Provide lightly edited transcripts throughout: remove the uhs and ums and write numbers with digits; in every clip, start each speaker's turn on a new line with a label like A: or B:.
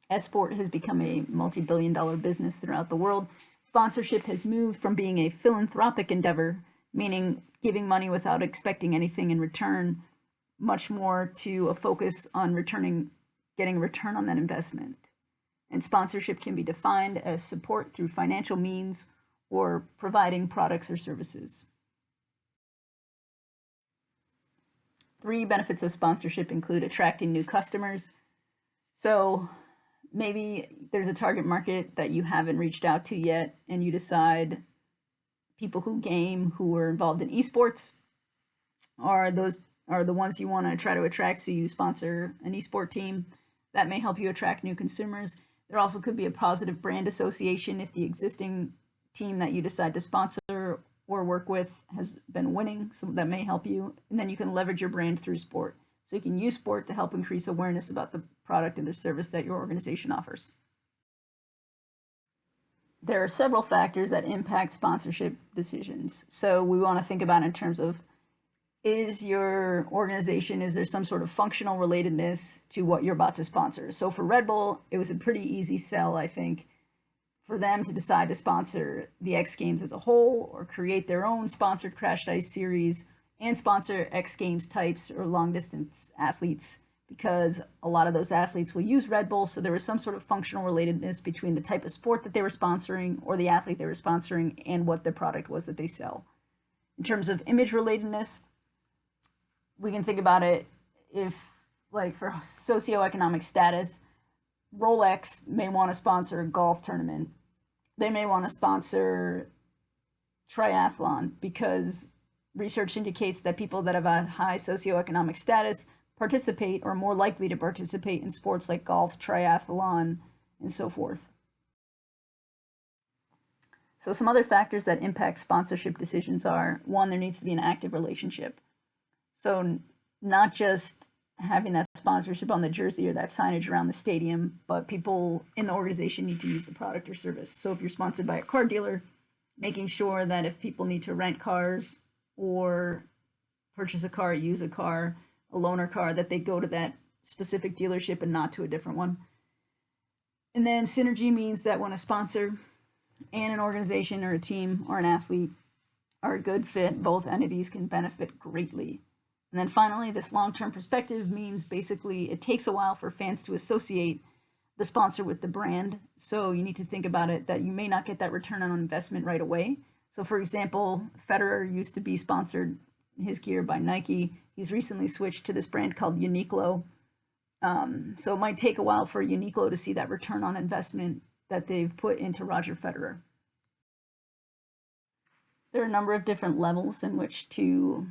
A: As sport has become a multi-billion-dollar business throughout the world, sponsorship has moved from being a philanthropic endeavor, meaning giving money without expecting anything in return, much more to a focus on getting a return on that investment. And sponsorship can be defined as support through financial means or providing products or services. 3 benefits of sponsorship include attracting new customers. So maybe there's a target market that you haven't reached out to yet, and you decide people who game, who are involved in esports, are the ones you want to try to attract, so you sponsor an esport team. That may help you attract new consumers. There also could be a positive brand association if the existing team that you decide to sponsor or work with has been winning, so that may help you. And then you can leverage your brand through sport. So you can use sport to help increase awareness about the product and the service that your organization offers. There are several factors that impact sponsorship decisions. So we want to think about in terms of, is your organization, is there some sort of functional relatedness to what you're about to sponsor? So for Red Bull, it was a pretty easy sell, I think, for them to decide to sponsor the X Games as a whole, or create their own sponsored Crash Ice series and sponsor X Games types or long distance athletes, because a lot of those athletes will use Red Bull. So there was some sort of functional relatedness between the type of sport that they were sponsoring or the athlete they were sponsoring and what the product was that they sell. In terms of image relatedness, we can think about it if, like, for socioeconomic status, Rolex may want to sponsor a golf tournament. They may want to sponsor triathlon because research indicates that people that have a high socioeconomic status participate or are more likely to participate in sports like golf, triathlon, and so forth. So some other factors that impact sponsorship decisions are, 1, there needs to be an active relationship. So not just having that sponsorship on the jersey or that signage around the stadium, but people in the organization need to use the product or service. So if you're sponsored by a car dealer, making sure that if people need to rent cars or purchase a car, use a car, a loaner car, that they go to that specific dealership and not to a different one. And then synergy means that when a sponsor and an organization or a team or an athlete are a good fit, both entities can benefit greatly. And then finally, this long-term perspective means basically it takes a while for fans to associate the sponsor with the brand. So you need to think about it that you may not get that return on investment right away. So for example, Federer used to be sponsored his gear by Nike. He's recently switched to this brand called Uniqlo. So it might take a while for Uniqlo to see that return on investment that they've put into Roger Federer. There are a number of different levels in which to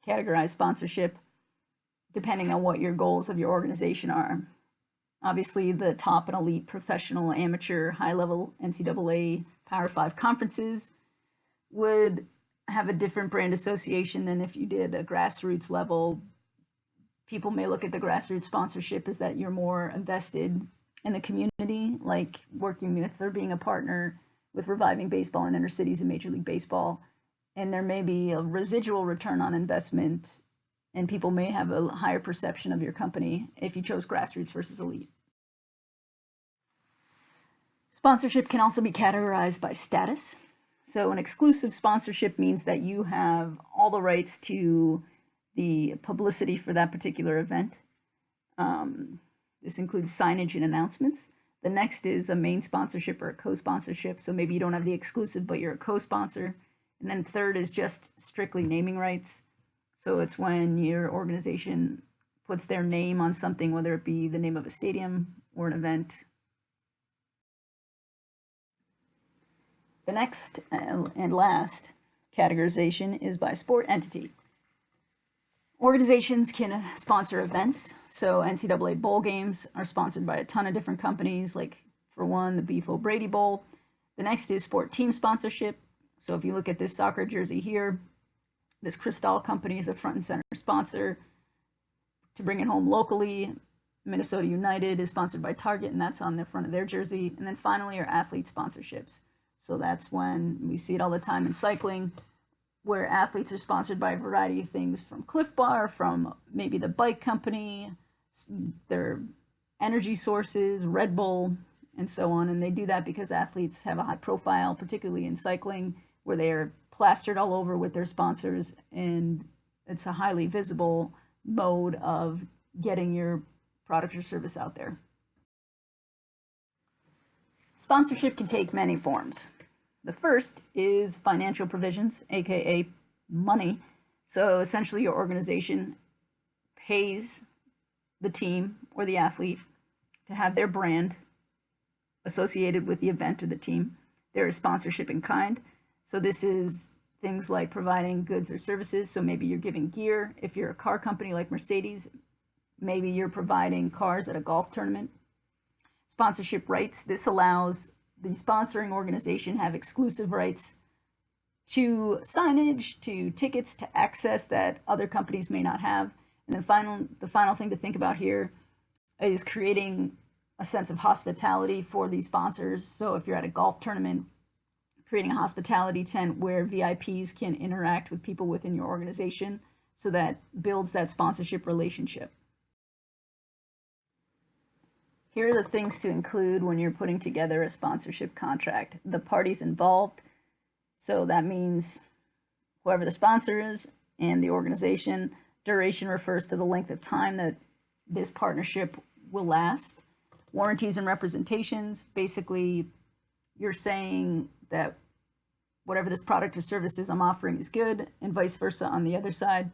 A: categorize sponsorship depending on what your goals of your organization are. Obviously, the top and elite professional, amateur, high-level NCAA Power 5 conferences would have a different brand association than if you did a grassroots level. People may look at the grassroots sponsorship as that you're more invested in the community, like working with or being a partner with reviving baseball in inner cities and Major League Baseball. And there may be a residual return on investment, and people may have a higher perception of your company if you chose grassroots versus elite. Sponsorship can also be categorized by status. So an exclusive sponsorship means that you have all the rights to the publicity for that particular event. This includes signage and announcements. The next is a main sponsorship or a co-sponsorship. So maybe you don't have the exclusive, but you're a co-sponsor. And then third is just strictly naming rights. So it's when your organization puts their name on something, whether it be the name of a stadium or an event. The next and last categorization is by sport entity. Organizations can sponsor events. So NCAA bowl games are sponsored by a ton of different companies, like for one, the Beef O'Brady Bowl. The next is sport team sponsorship. So if you look at this soccer jersey here, this Cristal company is a front and center sponsor. To bring it home locally, Minnesota United is sponsored by Target, and that's on the front of their jersey. And then finally are athlete sponsorships. So that's when we see it all the time in cycling, where athletes are sponsored by a variety of things, from Cliff Bar, from maybe the bike company. They're energy sources, Red Bull, and so on. And they do that because athletes have a high profile, particularly in cycling, where they are plastered all over with their sponsors, and it's a highly visible mode of getting your product or service out there. Sponsorship can take many forms. The first is financial provisions, aka money. So essentially your organization pays the team or the athlete to have their brand associated with the event or the team. There is sponsorship in kind. So this is things like providing goods or services. So maybe you're giving gear. If you're a car company like Mercedes, maybe you're providing cars at a golf tournament. Sponsorship rights. This allows the sponsoring organization have exclusive rights to signage, to tickets, to access that other companies may not have. And then the final thing to think about here is creating a sense of hospitality for these sponsors. So if you're at a golf tournament, creating a hospitality tent where VIPs can interact with people within your organization, so that builds that sponsorship relationship. Here are the things to include when you're putting together a sponsorship contract. The parties involved, so that means whoever the sponsor is and the organization. Duration refers to the length of time that this partnership will last. Warranties and representations, basically you're saying that whatever this product or service is I'm offering is good, and vice versa on the other side.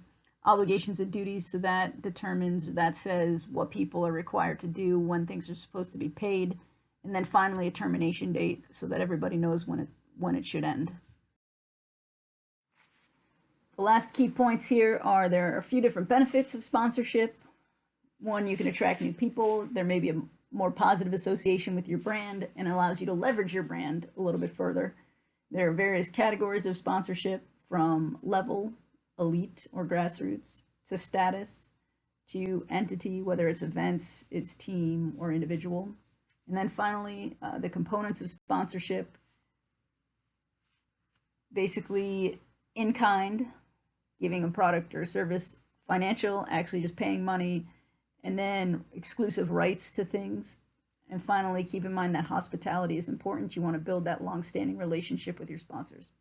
A: Obligations and duties, so that determines, or that says what people are required to do, when things are supposed to be paid. And then finally a termination date, so that everybody knows when it should end. The last key points here are there are a few different benefits of sponsorship. One, you can attract new people. There may be a more positive association with your brand and allows you to leverage your brand a little bit further. There are various categories of sponsorship, from level, elite or grassroots, to status, to entity, whether it's events, it's team, or individual. And then finally, the components of sponsorship, basically in kind, giving a product or a service, financial, actually just paying money, and then exclusive rights to things. And finally, keep in mind that hospitality is important. You want to build that long-standing relationship with your sponsors.